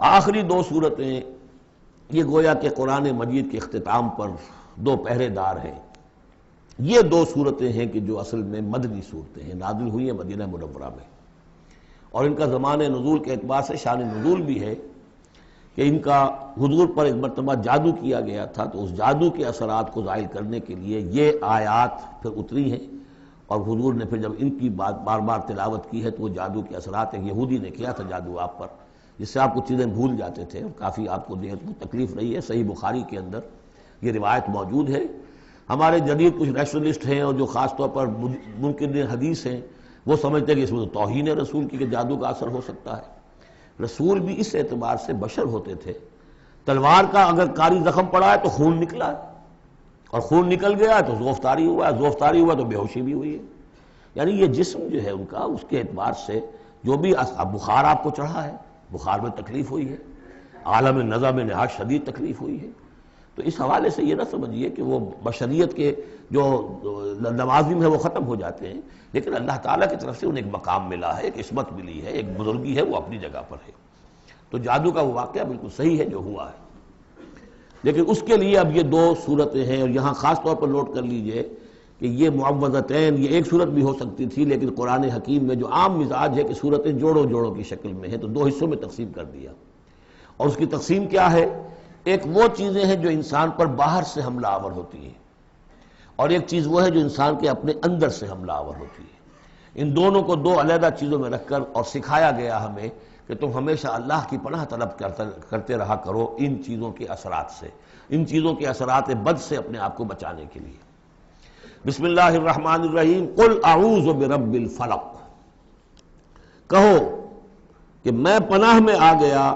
آخری دو صورتیں یہ گویا کہ قرآن مجید کے اختتام پر دو پہرے دار ہیں۔ یہ دو صورتیں ہیں کہ جو اصل میں مدنی صورتیں ہیں، نازل ہوئی ہیں مدینہ منورہ میں، اور ان کا زمان نزول کے اعتبار سے شان نزول بھی ہے کہ ان کا حضور پر ایک مرتبہ جادو کیا گیا تھا، تو اس جادو کے اثرات کو زائل کرنے کے لیے یہ آیات پھر اتری ہیں، اور حضور نے پھر جب ان کی بات بار بار تلاوت کی ہے تو وہ جادو کے اثرات، ایک یہودی نے کیا تھا جادو آپ پر، جس سے آپ کو چیزیں بھول جاتے تھے اور کافی آپ کو تکلیف رہی ہے۔ صحیح بخاری کے اندر یہ روایت موجود ہے۔ ہمارے جدید کچھ نیشنلسٹ ہیں اور جو خاص طور پر منکر حدیث ہیں، وہ سمجھتے ہیں کہ اس میں تو توہین رسول کی کہ جادو کا اثر ہو سکتا ہے۔ رسول بھی اس اعتبار سے بشر ہوتے تھے، تلوار کا اگر کاری زخم پڑا ہے تو خون نکلا ہے، اور خون نکل گیا تو زوفتاری ہوا ہے، زوفتاری ہوا تو بے ہوشی بھی ہوئی ہے۔ یعنی یہ جسم جو ہے ان کا، اس کے اعتبار سے جو بھی بخار آپ کو چڑھا ہے، بخار میں تکلیف ہوئی ہے، عالم نزع میں نہایت شدید تکلیف ہوئی ہے، تو اس حوالے سے یہ نہ سمجھیے کہ وہ بشریت کے جو لوازم ہے وہ ختم ہو جاتے ہیں، لیکن اللہ تعالیٰ کی طرف سے انہیں ایک مقام ملا ہے، ایک عصمت ملی ہے، ایک بزرگی ہے، وہ اپنی جگہ پر ہے۔ تو جادو کا وہ واقعہ بالکل صحیح ہے جو ہوا ہے، لیکن اس کے لیے اب یہ دو صورتیں ہیں، اور یہاں خاص طور پر نوٹ کر لیجئے کہ یہ معوذتین، یہ ایک صورت بھی ہو سکتی تھی، لیکن قرآن حکیم میں جو عام مزاج ہے کہ صورتیں جوڑوں جوڑوں کی شکل میں ہیں، تو دو حصوں میں تقسیم کر دیا۔ اور اس کی تقسیم کیا ہے؟ ایک وہ چیزیں ہیں جو انسان پر باہر سے حملہ آور ہوتی ہیں، اور ایک چیز وہ ہے جو انسان کے اپنے اندر سے حملہ آور ہوتی ہے۔ ان دونوں کو دو علیحدہ چیزوں میں رکھ کر اور سکھایا گیا ہمیں کہ تم ہمیشہ اللہ کی پناہ طلب کرتے رہا کرو ان چیزوں کے اثرات سے، ان چیزوں کے اثرات بد سے اپنے آپ کو بچانے کے لیے۔ بسم اللہ الرحمن الرحیم، قل اعوذ برب الفلق، کہو کہ میں پناہ میں آ گیا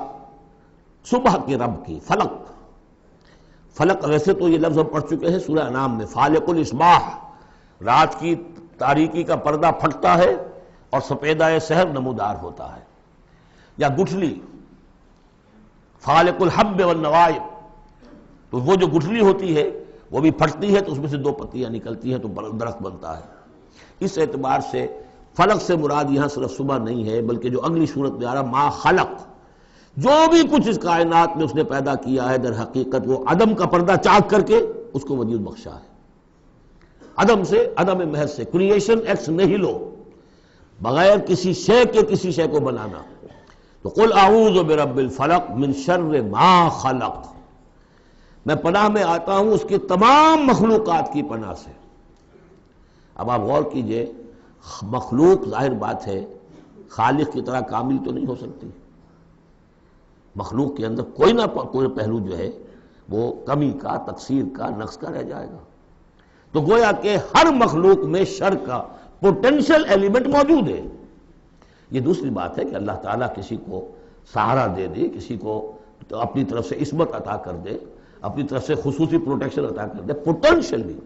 صبح کے رب کی۔ فلق، فلق ویسے تو یہ لفظ ہم پڑھ چکے ہیں سورہ انعام میں، فالق الاصباح، رات کی تاریکی کا پردہ پھٹتا ہے اور سپیدہ سحر نمودار ہوتا ہے، یا گٹھلی فالق الحب والنوائب، تو وہ جو گٹھلی ہوتی ہے وہ بھی پھٹتی ہے تو اس میں سے دو پتیاں نکلتی ہیں تو درخت بنتا ہے۔ اس اعتبار سے فلق سے مراد یہاں صرف صبح نہیں ہے، بلکہ جو اگلی صورت میں آ رہا ما خلق، جو بھی کچھ اس کائنات میں اس نے پیدا کیا ہے در حقیقت وہ عدم کا پردہ چاک کر کے اس کو وجود بخشا ہے۔ عدم سے، عدم محض سے، کریشن ایکس نہیلو، بغیر کسی شے کے کسی شے کو بنانا۔ تو قل اعوذ برب الفلق من شر ما خلق، میں پناہ میں آتا ہوں اس کی تمام مخلوقات کی پناہ سے۔ اب آپ غور کیجئے، مخلوق ظاہر بات ہے خالق کی طرح کامل تو نہیں ہو سکتی، مخلوق کے اندر کوئی نہ کوئی پہلو جو ہے وہ کمی کا، تقصیر کا، نقص کا رہ جائے گا۔ تو گویا کہ ہر مخلوق میں شر کا پوٹینشل ایلیمنٹ موجود ہے۔ یہ دوسری بات ہے کہ اللہ تعالیٰ کسی کو سہارا دے دے، کسی کو اپنی طرف سے عصمت عطا کر دے، اپنی طرف سے خصوصی پروٹیکشن عطا کر دے، پوٹینشلی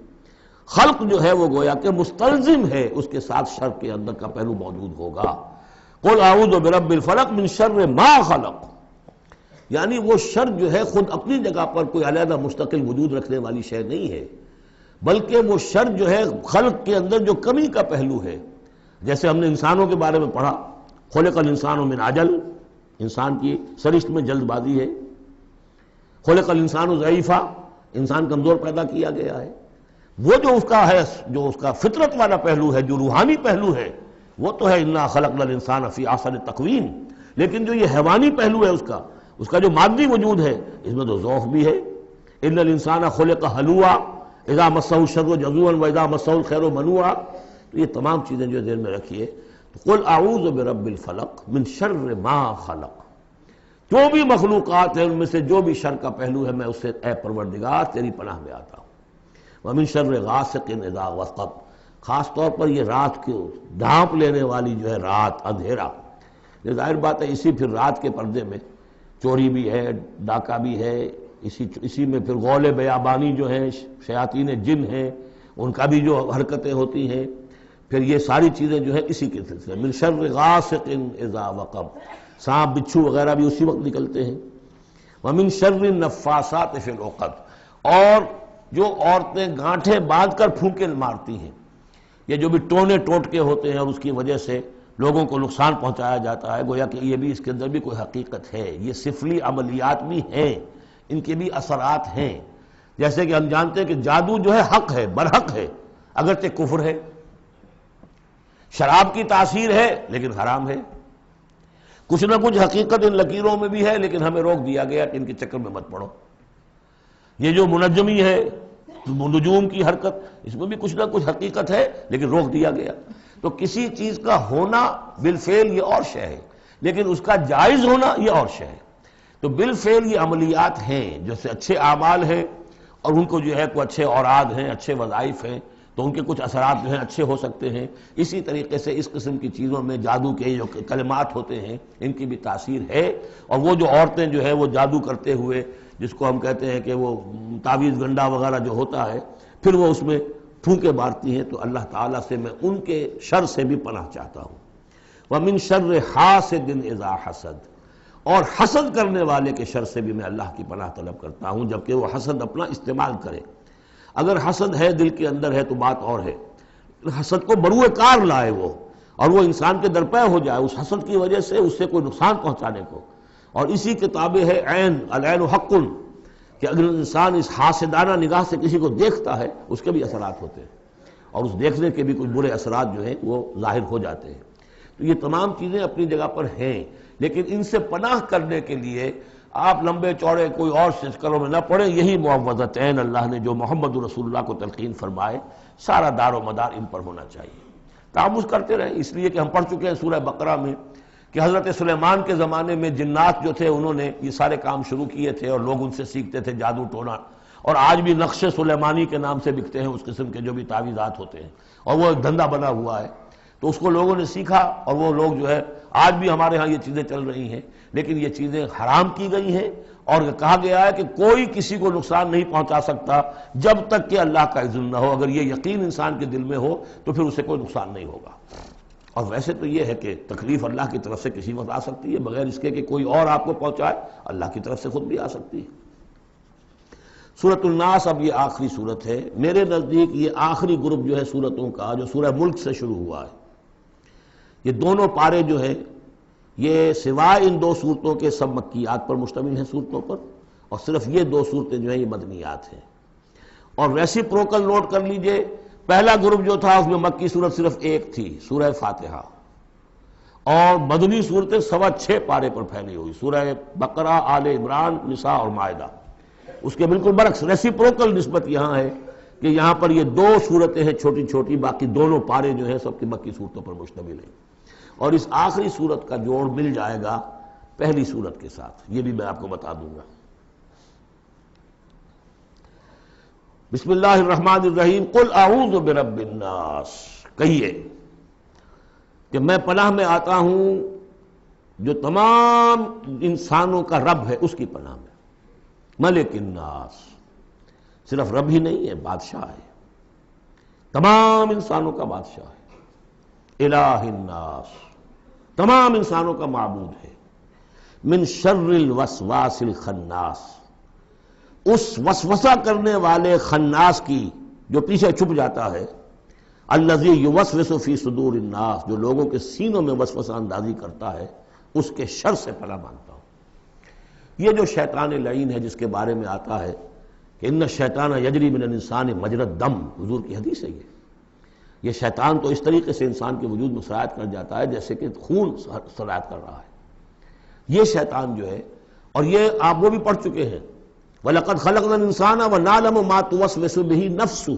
خلق جو ہے وہ گویا کہ مستلزم ہے، اس کے ساتھ شر کے اندر کا پہلو موجود ہوگا۔ قل اعوذ برب الفلق من شر ما خلق، یعنی وہ شر جو ہے خود اپنی جگہ پر کوئی علیحدہ مستقل وجود رکھنے والی شے نہیں ہے، بلکہ وہ شر جو ہے خلق کے اندر جو کمی کا پہلو ہے۔ جیسے ہم نے انسانوں کے بارے میں پڑھا، خلق الانسان من عجل، انسان کی سرشت میں جلد بازی ہے۔ خلق الانسان ضعیفا، انسان کمزور پیدا کیا گیا ہے۔ وہ جو اس کا ہے، جو اس کا فطرت والا پہلو ہے، جو روحانی پہلو ہے، وہ تو ہے انا خلقنا الانسان فی احسن تقویم، لیکن جو یہ حیوانی پہلو ہے اس کا جو مادی وجود ہے، اس میں تو ضعف بھی ہے۔ ان الانسان خلق ہلوعا اذا مسہ الشر جزوعا واذا مسہ الخیر منوعا، تو یہ تمام چیزیں جو ذہن میں رکھیے۔ قل اعوذ برب الفلق من شر ما خلق، جو بھی مخلوقات ہیں ان میں سے جو بھی شر کا پہلو ہے میں اس سے اے پروردگار تیری پناہ میں آتا ہوں۔ ومن شر غاسق اذا وقب، خاص طور پر یہ رات کو ڈھانپ لینے والی جو ہے رات، اندھیرا، یہ ظاہر بات ہے اسی پھر رات کے پردے میں چوری بھی ہے، ڈاکہ بھی ہے، اسی میں پھر غول بیابانی جو ہیں، شیاطین جن ہیں، ان کا بھی جو حرکتیں ہوتی ہیں، پھر یہ ساری چیزیں جو ہے اسی کے سلسلے۔ من شر غاسق اذا وقب، سانپ بچھو وغیرہ بھی اسی وقت نکلتے ہیں۔ ومن شر النفاثات فی العقد، اور جو عورتیں گانٹھیں باندھ کر پھونکے مارتی ہیں، یہ جو بھی ٹونے ٹوٹکے ہوتے ہیں اور اس کی وجہ سے لوگوں کو نقصان پہنچایا جاتا ہے، گویا کہ یہ بھی اس کے اندر بھی کوئی حقیقت ہے، یہ سفلی عملیات بھی ہیں، ان کے بھی اثرات ہیں۔ جیسے کہ ہم جانتے ہیں کہ جادو جو ہے حق ہے، برحق ہے، اگرچہ کفر ہے، شراب کی تاثیر ہے لیکن حرام ہے، کچھ نہ کچھ حقیقت ان لکیروں میں بھی ہے، لیکن ہمیں روک دیا گیا کہ ان کے چکر میں مت پڑو۔ یہ جو منجمی ہے، نجوم کی حرکت، اس میں بھی کچھ نہ کچھ حقیقت ہے لیکن روک دیا گیا۔ تو کسی چیز کا ہونا بالفعل یہ اور شے ہے، لیکن اس کا جائز ہونا یہ اور شے ہے۔ تو بالفعل یہ عملیات ہیں، جیسے اچھے اعمال ہیں اور ان کو جو ہے کوئی اچھے اوراد ہیں، اچھے وظائف ہیں، تو ان کے کچھ اثرات جو ہیں اچھے ہو سکتے ہیں۔ اسی طریقے سے اس قسم کی چیزوں میں جادو کے جو کلمات ہوتے ہیں ان کی بھی تاثیر ہے، اور وہ جو عورتیں جو ہے وہ جادو کرتے ہوئے، جس کو ہم کہتے ہیں کہ وہ تعویذ گنڈا وغیرہ جو ہوتا ہے، پھر وہ اس میں پھونکے مارتی ہیں، تو اللہ تعالیٰ سے میں ان کے شر سے بھی پناہ چاہتا ہوں۔ وَمِن شَرِّ حَاسِدٍ إِذَا حَسَدَ، اور حسد کرنے والے کے شر سے بھی میں اللہ کی پناہ طلب کرتا ہوں، جبکہ وہ حسد اپنا استعمال کرے۔ اگر حسد ہے دل کے اندر ہے تو بات اور ہے، حسد کو بروئے کار لائے وہ، اور وہ انسان کے درپے ہو جائے اس حسد کی وجہ سے اس سے کوئی نقصان پہنچانے کو۔ اور اسی کتابیں ہے عین، العین حق، کہ اگر انسان اس حاسدانہ نگاہ سے کسی کو دیکھتا ہے اس کے بھی اثرات ہوتے ہیں، اور اس دیکھنے کے بھی کچھ برے اثرات جو ہیں وہ ظاہر ہو جاتے ہیں۔ تو یہ تمام چیزیں اپنی جگہ پر ہیں، لیکن ان سے پناہ کرنے کے لیے آپ لمبے چوڑے کوئی اور چکروں میں نہ پڑیں۔ یہی معوذتین اللہ نے جو محمد رسول اللہ کو تلقین فرمائے، سارا دار و مدار ان پر ہونا چاہیے۔ تعوذ کرتے رہیں، اس لیے کہ ہم پڑھ چکے ہیں سورہ بقرہ میں کہ حضرت سلیمان کے زمانے میں جنات جو تھے انہوں نے یہ سارے کام شروع کیے تھے، اور لوگ ان سے سیکھتے تھے جادو ٹونا، اور آج بھی نقش سلیمانی کے نام سے بکتے ہیں اس قسم کے جو بھی تعویذات ہوتے ہیں، اور وہ ایک دھندا بنا ہوا ہے۔ تو اس کو لوگوں نے سیکھا، اور وہ لوگ جو ہے آج بھی ہمارے ہاں یہ چیزیں چل رہی ہیں، لیکن یہ چیزیں حرام کی گئی ہیں، اور کہا گیا ہے کہ کوئی کسی کو نقصان نہیں پہنچا سکتا جب تک کہ اللہ کا اذن نہ ہو۔ اگر یہ یقین انسان کے دل میں ہو تو پھر اسے کوئی نقصان نہیں ہوگا۔ اور ویسے تو یہ ہے کہ تکلیف اللہ کی طرف سے کسی وقت آ سکتی ہے، بغیر اس کے کہ کوئی اور آپ کو پہنچائے، اللہ کی طرف سے خود بھی آ سکتی ہے۔ سورۃ الناس اب یہ آخری سورت ہے، میرے نزدیک یہ آخری گروپ جو ہے سورتوں کا جو سورہ ملک سے شروع ہوا ہے۔ یہ دونوں پارے جو ہیں یہ سوائے ان دو صورتوں کے سب مکیات پر مشتمل ہیں صورتوں پر، اور صرف یہ دو صورتیں جو ہیں یہ مدنیات ہیں۔ اور ریسیپروکل نوٹ کر لیجئے، پہلا گروپ جو تھا اس میں مکی صورت صرف ایک تھی، سورہ فاتحہ، اور مدنی صورتیں 6.25 پارے پر پھیلی ہوئی، سورہ بقرہ، آل عمران، نساء اور مائدہ۔ اس کے بالکل برعکس ریسیپروکل نسبت یہاں ہے کہ یہاں پر یہ دو صورتیں ہیں چھوٹی چھوٹی، باقی دونوں پارے جو ہیں سب کی مکی صورتوں پر مشتمل ہیں۔ اور اس آخری صورت کا جوڑ مل جائے گا پہلی صورت کے ساتھ، یہ بھی میں آپ کو بتا دوں گا۔ بسم اللہ الرحمن الرحیم، قل اعوذ برب الناس، کہیے کہ میں پناہ میں آتا ہوں جو تمام انسانوں کا رب ہے اس کی پناہ میں۔ ملک الناس، صرف رب ہی نہیں ہے، بادشاہ ہے، تمام انسانوں کا بادشاہ ہے۔ الہ الناس، تمام انسانوں کا معبود ہے۔ من شر الوسواس الخناس، اس وسوسہ کرنے والے خناس کی جو پیچھے چھپ جاتا ہے، الذی یوسوس فی صدور الناس، جو لوگوں کے سینوں میں وسوسہ اندازی کرتا ہے، اس کے شر سے پناہ مانگتا ہوں۔ یہ جو شیطان لعین ہے جس کے بارے میں آتا ہے کہ ان الشیطان یجری من الانسان مجری الدم، حضور کی حدیث ہے یہ شیطان تو اس طریقے سے انسان کے وجود میں سرایت کر جاتا ہے جیسے کہ خون سرایت کر رہا ہے۔ یہ شیطان جو ہے، اور یہ آپ وہ بھی پڑھ چکے ہیں، وَلَقَدْ خَلَقْنَا الْإِنسَانَ وَنَعْلَمُ مَا تُوَسْوِسُ بِهِ نَفْسُهُ،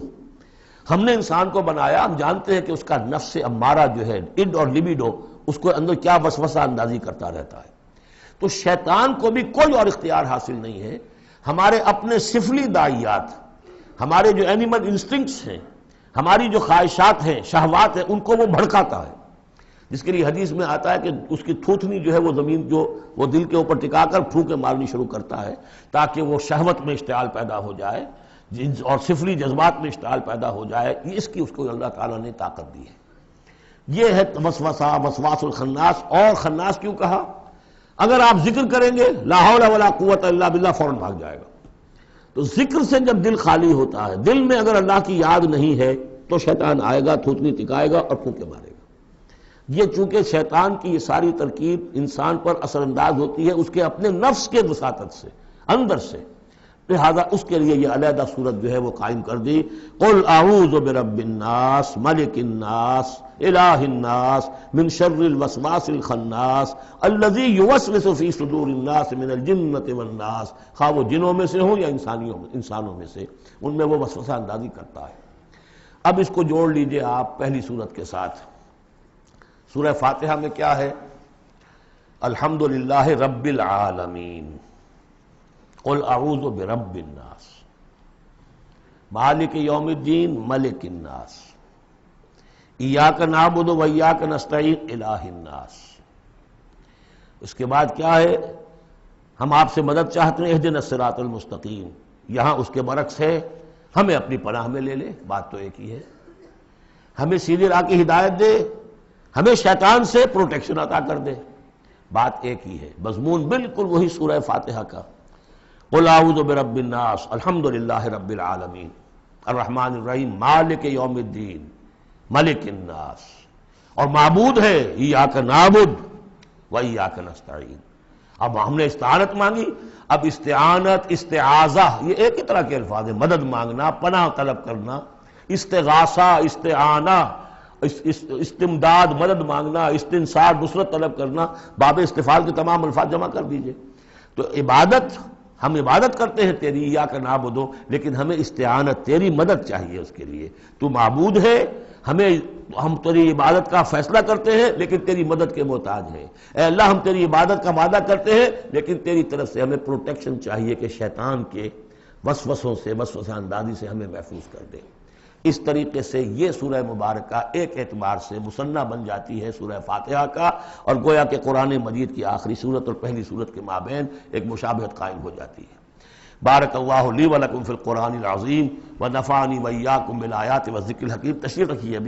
ہم نے انسان کو بنایا، ہم جانتے ہیں کہ اس کا نفس امارہ جو ہے، اڈ اور لبیڈو، اس کو اندر کیا وسوسہ اندازی کرتا رہتا ہے۔ تو شیطان کو بھی کوئی اور اختیار حاصل نہیں ہے، ہمارے اپنے سفلی داعیات، ہمارے جو اینیمل انسٹنکٹس ہیں، ہماری جو خواہشات ہیں، شہوات ہیں، ان کو وہ بھڑکاتا ہے، جس کے لیے حدیث میں آتا ہے کہ اس کی تھوتنی جو ہے وہ زمین جو وہ دل کے اوپر ٹکا کر پھونکے مارنی شروع کرتا ہے تاکہ وہ شہوت میں اشتعال پیدا ہو جائے اور سفلی جذبات میں اشتعال پیدا ہو جائے۔ اس کی اس کو اللہ تعالیٰ نے طاقت دی ہے۔ یہ ہے وسوسہ، وسواس الخناس۔ اور خناس کیوں کہا؟ اگر آپ ذکر کریں گے لا حول ولا قوت الا باللہ، فوراً بھاگ جائے گا۔ تو ذکر سے جب دل خالی ہوتا ہے، دل میں اگر اللہ کی یاد نہیں ہے تو شیطان آئے گا، تھوتنی ٹکائے گا اور پھونکے مارے گا۔ یہ چونکہ شیطان کی یہ ساری ترکیب انسان پر اثر انداز ہوتی ہے اس کے اپنے نفس کے وساطت سے، اندر سے، لہذا اس کے لیے یہ علیحدہ صورت جو ہے وہ قائم کر دی۔ قل اعوذ برب الناس ملک الناس الہ الناس من شر الوسواس الخناس الذی یوسوس فی صدور الناس من الجنۃ والناس، خواہ وہ جنوں میں سے ہوں یا انسانوں میں سے، ان میں وہ وسوسہ اندازی کرتا ہے۔ اب اس کو جوڑ لیجئے آپ پہلی صورت کے ساتھ۔ سورہ فاتحہ میں کیا ہے؟ الحمدللہ رب العالمین، قل اعوذ برب الناس، مالک یوم الدین، ملک الناس، ایاک نعبد و ایاک نستعین، الہ الناس۔ اس کے بعد کیا ہے؟ ہم آپ سے مدد چاہتے ہیں، اہدنا الصراط المستقیم، یہاں اس کے برعکس ہے، ہمیں اپنی پناہ میں لے لے، بات تو ایک ہی ہے، ہمیں سیدھی راہ کی ہدایت دے، ہمیں شیطان سے پروٹیکشن عطا کر دے، بات ایک ہی ہے، مضمون بالکل وہی سورہ فاتحہ کا۔ قل اعوذ برب الناس، الحمدللہ رب العالمین، الرحمن الرحیم، مالک یوم الدین، ملک الناس، اور معبود ہے ایاک نعبد و ایاک نستعین۔ اب ہم نے استعانت مانگی، اب استعانت، استعاذہ، یہ ایک ہی طرح کے الفاظ ہیں، مدد مانگنا، پناہ طلب کرنا، استغاثہ، استعانہ، استمداد، مدد مانگنا، استنصار، نصرت طلب کرنا، باب استفعال کے تمام الفاظ جمع کر دیجئے۔ تو عبادت، ہم عبادت کرتے ہیں تیری، ایاک نعبد، لیکن ہمیں استعانت، تیری مدد چاہیے اس کے لیے، تو معبود ہے، ہم تیری عبادت کا فیصلہ کرتے ہیں لیکن تیری مدد کے محتاج ہیں۔ اے اللہ، ہم تیری عبادت کا وعدہ کرتے ہیں لیکن تیری طرف سے ہمیں پروٹیکشن چاہیے کہ شیطان کے وسوسوں سے، وسوسہ اندازی سے ہمیں محفوظ کر دے۔ اس طریقے سے یہ سورہ مبارکہ ایک اعتبار سے مثنیٰ بن جاتی ہے سورہ فاتحہ کا، اور گویا کہ قرآن مجید کی آخری صورت اور پہلی صورت کے مابین ایک مشابہت قائم ہو جاتی ہے۔ بارک اللہ لی ولکم فی القرآن العظیم ونفعنی وإیاکم بالآیات والذکر الحکیم۔ تشریف رکھیے ابھی۔